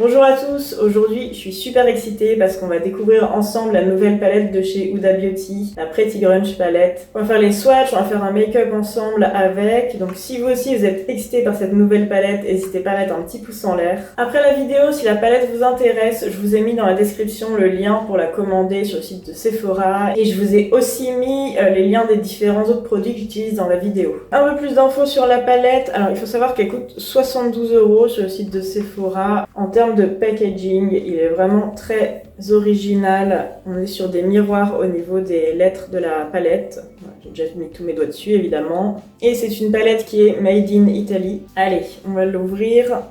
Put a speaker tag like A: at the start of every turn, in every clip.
A: Bonjour à tous, aujourd'hui je suis super excitée parce qu'on va découvrir ensemble la nouvelle palette de chez Huda Beauty, la Pretty Grunge palette. On va faire les swatchs, on va faire un make-up ensemble avec, donc si vous aussi vous êtes excité par cette nouvelle palette, n'hésitez pas à mettre un petit pouce en l'air. Après la vidéo, si la palette vous intéresse, je vous ai mis dans la description le lien pour la commander sur le site de Sephora et je vous ai aussi mis les liens des différents autres produits que j'utilise dans la vidéo. Un peu plus d'infos sur la palette, alors il faut savoir qu'elle coûte 72 € sur le site de Sephora. En termes de packaging, il est vraiment très original. On est sur des miroirs au niveau des lettres de la palette. J'ai déjà mis tous mes doigts dessus évidemment. Et c'est une palette qui est made in Italy. Allez, on va l'ouvrir.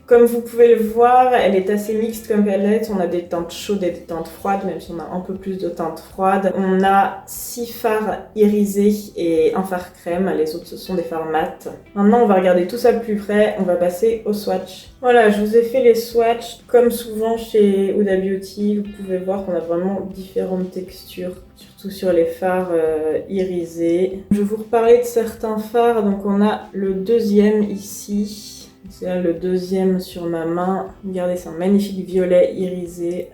A: Comme vous pouvez le voir, elle est assez mixte comme palette. On a des teintes chaudes et des teintes froides, même si on a un peu plus de teintes froides. On a 6 fards irisés et un fard crème. Les autres, ce sont des fards mat. Maintenant, on va regarder tout ça de plus près. On va passer au swatch. Voilà, je vous ai fait les swatchs. Comme souvent chez Huda Beauty, vous pouvez voir qu'on a vraiment différentes textures, surtout sur les fards irisés. Je vais vous reparler de certains fards. Donc, on a le deuxième ici. C'est là le deuxième sur ma main. Regardez, c'est un magnifique violet irisé.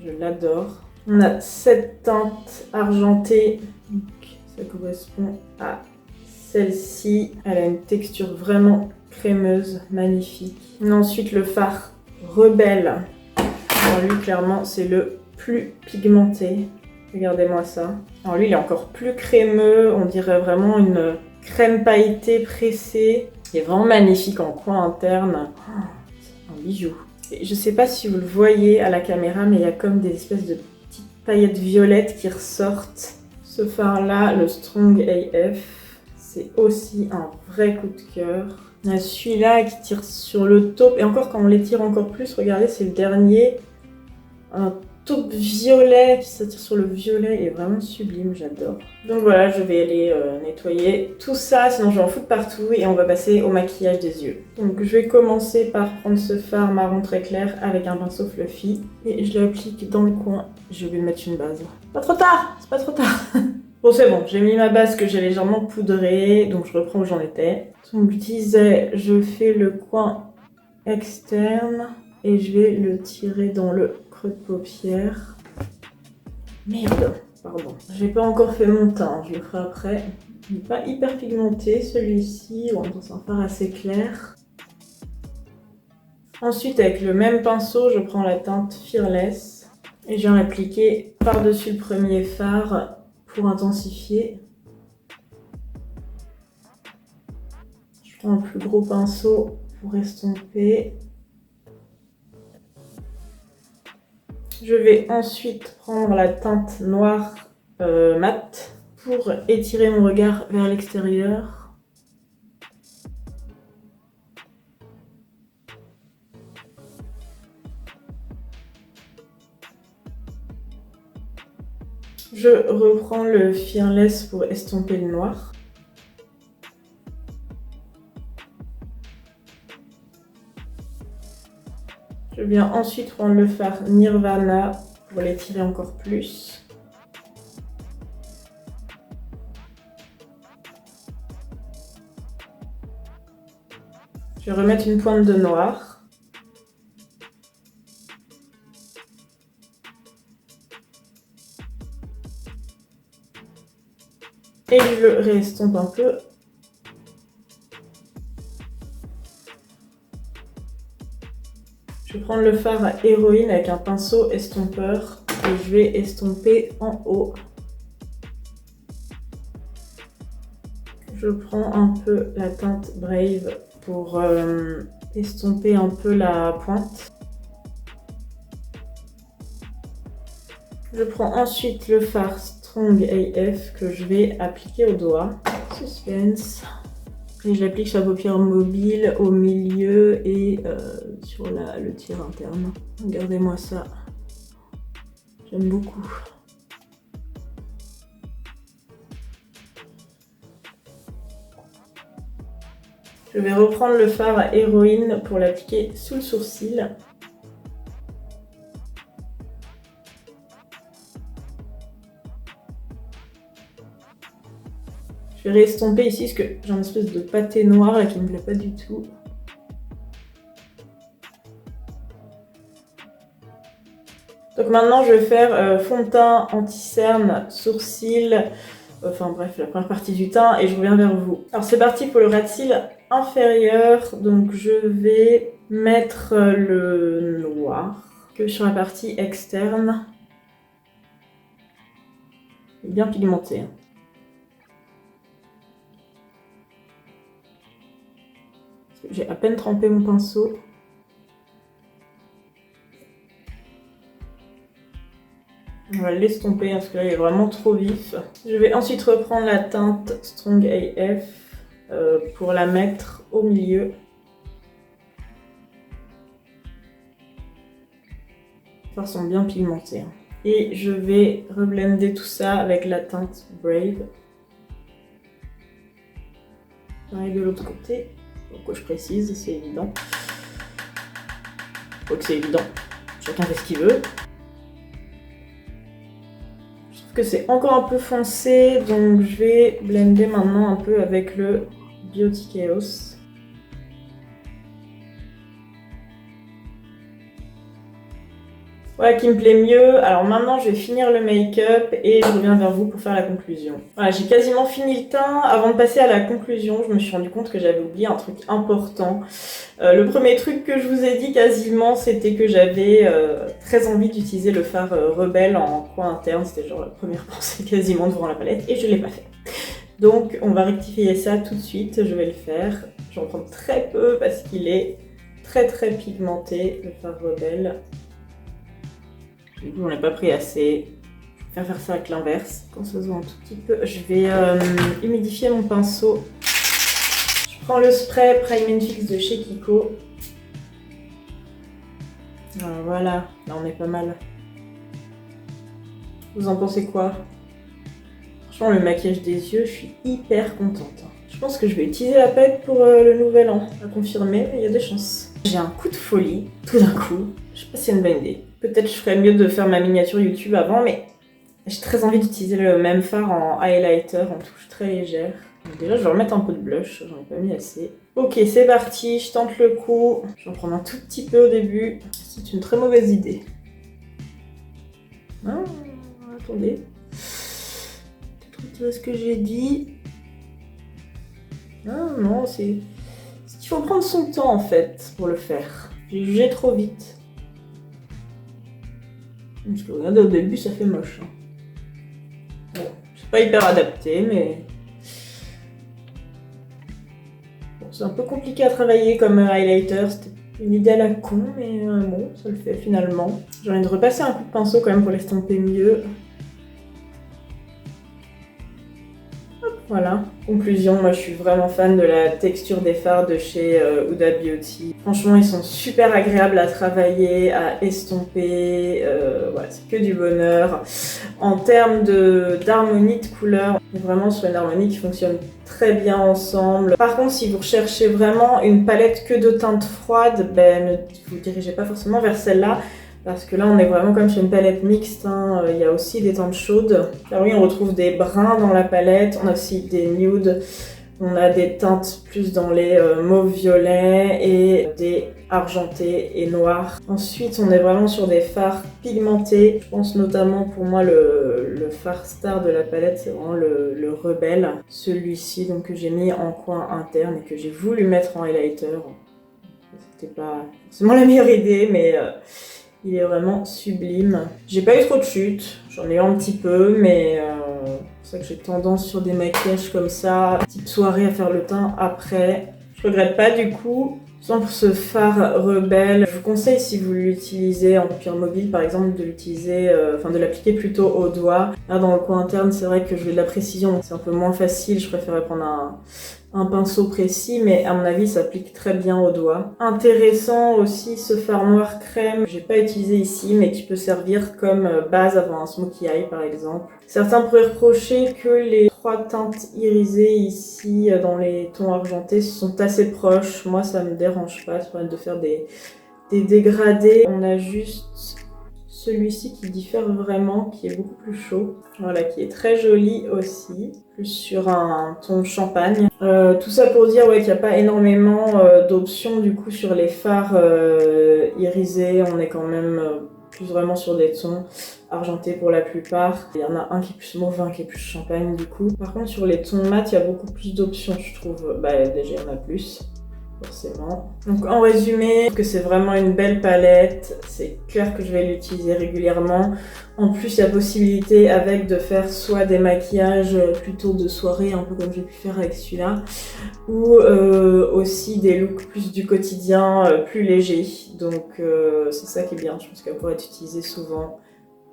A: Je l'adore. On a cette teinte argentée. Donc, ça correspond à celle-ci. Elle a une texture vraiment crémeuse, magnifique. On a ensuite le fard Rebelle. Alors lui, clairement, c'est le plus pigmenté. Regardez-moi ça. Alors lui, il est encore plus crémeux. On dirait vraiment une crème pailletée pressée. Il est vraiment magnifique en coin interne. Oh, c'est un bijou. Et je sais pas si vous le voyez à la caméra, mais il y a comme des espèces de petites paillettes violettes qui ressortent. Ce fard-là, le Strong AF, c'est aussi un vrai coup de cœur. Il y a celui-là qui tire sur le taupe. Et encore, quand on les tire encore plus, regardez, c'est le dernier. Un taupe violet qui s'attire sur le violet est vraiment sublime, j'adore. Donc voilà, je vais aller nettoyer tout ça, sinon je vais en foutre partout et on va passer au maquillage des yeux. Donc je vais commencer par prendre ce fard marron très clair avec un pinceau fluffy et je l'applique dans le coin. Je vais mettre une base. Pas trop tard, c'est pas trop tard. Bon c'est bon, j'ai mis ma base que j'ai légèrement poudrée, donc je reprends où j'en étais. Donc je disais, je fais le coin externe et je vais le tirer dans le creux de paupière. Merde, pardon. J'ai pas encore fait mon teint, je le ferai après. Il n'est pas hyper pigmenté celui-ci, ou c'est un fard assez clair. Ensuite, avec le même pinceau, je prends la teinte Fearless et je viens l'appliquer par-dessus le premier fard pour intensifier. Je prends un plus gros pinceau pour estomper. Je vais ensuite prendre la teinte noire mat pour étirer mon regard vers l'extérieur. Je reprends le Fearless pour estomper le noir. Je viens ensuite prendre le fard Nirvana pour l'étirer encore plus. Je vais remettre une pointe de noir. Et je le réestompe un peu. Je vais prendre le fard Héroïne avec un pinceau estompeur et je vais estomper en haut. Je prends un peu la teinte Brave pour estomper un peu la pointe. Je prends ensuite le fard Strong AF que je vais appliquer au doigt. Suspense. Et je l'applique sur la paupière mobile, au milieu et sur le tiers interne. Regardez-moi ça. J'aime beaucoup. Je vais reprendre le fard Héroïne pour l'appliquer sous le sourcil. Je vais restomper ici parce que j'ai une espèce de pâté noir là qui ne me plaît pas du tout. Donc maintenant je vais faire fond de teint, anti-cerne, sourcils, enfin bref la première partie du teint et je reviens vers vous. Alors c'est parti pour le ras de cils inférieur, donc je vais mettre le noir que sur la partie externe. Bien pigmenté. J'ai à peine trempé mon pinceau. On va l'estomper parce que là il est vraiment trop vif. Je vais ensuite reprendre la teinte Strong AF pour la mettre au milieu. Les fards sont bien pigmentés. Et je vais reblender tout ça avec la teinte Brave. Pareil de l'autre côté. Pourquoi je précise, c'est évident. Faut que c'est évident. Chacun fait ce qu'il veut. Je trouve que c'est encore un peu foncé, donc je vais blender maintenant un peu avec le Beauty Chaos. Voilà qui me plaît mieux. Alors maintenant je vais finir le make-up et je reviens vers vous pour faire la conclusion. Voilà, j'ai quasiment fini le teint. Avant de passer à la conclusion, je me suis rendu compte que j'avais oublié un truc important. Le premier truc que je vous ai dit quasiment, c'était que j'avais très envie d'utiliser le fard Rebelle en coin interne. C'était genre la première pensée quasiment devant la palette et je l'ai pas fait. Donc on va rectifier ça tout de suite, je vais le faire. J'en prends très peu parce qu'il est très pigmenté, le fard Rebelle. Du coup, j'en ai pas pris assez. Je vais faire ça avec l'inverse. Quand ça se voit un tout petit peu, je vais humidifier mon pinceau. Je prends le spray Prime and Fix de chez Kiko. Voilà, là on est pas mal. Vous en pensez quoi? Franchement, le maquillage des yeux, je suis hyper contente. Je pense que je vais utiliser la palette pour le nouvel an. À confirmer, mais il y a des chances. J'ai un coup de folie, tout d'un coup. Je sais pas si c'est une bonne idée. Peut-être je ferais mieux de faire ma miniature YouTube avant, mais j'ai très envie d'utiliser le même fard en highlighter, en touche très légère. Donc déjà, je vais remettre un peu de blush, j'en ai pas mis assez. Ok, c'est parti, je tente le coup. Je vais en prendre un tout petit peu au début. C'est une très mauvaise idée. Ah, attendez. Peut-être retirer ce que j'ai dit. Ah non, c'est... Il faut prendre son temps en fait pour le faire. J'ai jugé trop vite. Parce que regardez, au début ça fait moche. Hein. Bon, c'est pas hyper adapté, mais... Bon, c'est un peu compliqué à travailler comme highlighter. C'était une idée à la con, mais bon, ça le fait finalement. J'ai envie de repasser un coup de pinceau quand même pour l'estomper mieux. Voilà, conclusion, moi je suis vraiment fan de la texture des fards de chez Huda Beauty. Franchement, ils sont super agréables à travailler, à estomper, ouais, c'est que du bonheur. En termes d'harmonie de couleurs, on est vraiment sur une harmonie qui fonctionne très bien ensemble. Par contre, si vous recherchez vraiment une palette que de teintes froides, ben ne vous dirigez pas forcément vers celle-là. Parce que là, on est vraiment comme sur une palette mixte, hein. Il y a aussi des teintes chaudes. Car oui, on retrouve des bruns dans la palette, on a aussi des nudes, on a des teintes plus dans les mauves violets et des argentés et noirs. Ensuite, on est vraiment sur des fards pigmentés. Je pense notamment pour moi le fard star de la palette, c'est vraiment le Rebelle. Celui-ci donc que j'ai mis en coin interne et que j'ai voulu mettre en highlighter. C'était pas forcément la meilleure idée, mais... il est vraiment sublime. J'ai pas eu trop de chutes, j'en ai eu un petit peu, mais c'est ça que j'ai tendance sur des maquillages comme ça, petite soirée à faire le teint après. Je regrette pas du coup. Sans pour ce fard Rebelle, je vous conseille si vous l'utilisez en paupières mobiles par exemple de l'utiliser, de l'appliquer plutôt au doigt. Là dans le coin interne c'est vrai que je veux de la précision, donc c'est un peu moins facile, je préférais prendre un pinceau précis, mais à mon avis ça applique très bien au doigt. Intéressant aussi ce fard noir crème, que j'ai pas utilisé ici mais qui peut servir comme base avant un smokey eye par exemple. Certains pourraient reprocher que les trois teintes irisées ici dans les tons argentés sont assez proches. Moi ça me dérange pas de faire des dégradés. On a juste celui-ci qui diffère vraiment, qui est beaucoup plus chaud. Voilà, qui est très joli aussi, plus sur un ton champagne. Tout ça pour dire ouais, qu'il n'y a pas énormément d'options du coup sur les fards irisés. On est quand même plus vraiment sur des tons argentés pour la plupart. Il y en a un qui est plus mauve, un qui est plus champagne du coup. Par contre sur les tons mat, il y a beaucoup plus d'options je trouve. Bah déjà il y en a plus. Forcément. Donc en résumé, que c'est vraiment une belle palette, c'est clair que je vais l'utiliser régulièrement. En plus, il y a possibilité avec de faire soit des maquillages plutôt de soirée, un peu comme j'ai pu faire avec celui-là, ou aussi des looks plus du quotidien, plus légers. Donc c'est ça qui est bien, je pense qu'elle pourrait être utilisée souvent.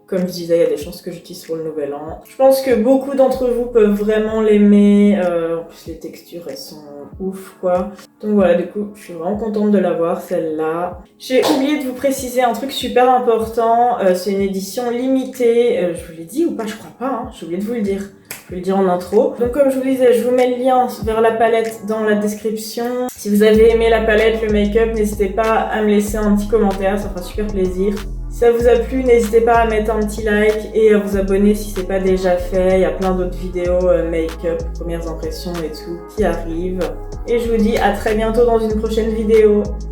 A: Comme je disais, il y a des chances que j'utilise pour le nouvel an. Je pense que beaucoup d'entre vous peuvent vraiment l'aimer. En plus, les textures, elles sont ouf, quoi. Donc voilà, du coup, je suis vraiment contente de l'avoir, celle-là. J'ai oublié de vous préciser un truc super important. C'est une édition limitée. Je vous l'ai dit ou pas? Je crois pas, hein. J'ai oublié de vous le dire. Je vais le dire en intro. Donc comme je vous disais, je vous mets le lien vers la palette dans la description. Si vous avez aimé la palette, le make-up, n'hésitez pas à me laisser un petit commentaire, ça fera super plaisir. Si ça vous a plu, n'hésitez pas à mettre un petit like et à vous abonner si c'est pas déjà fait. Il y a plein d'autres vidéos make-up, premières impressions et tout qui arrivent. Et je vous dis à très bientôt dans une prochaine vidéo.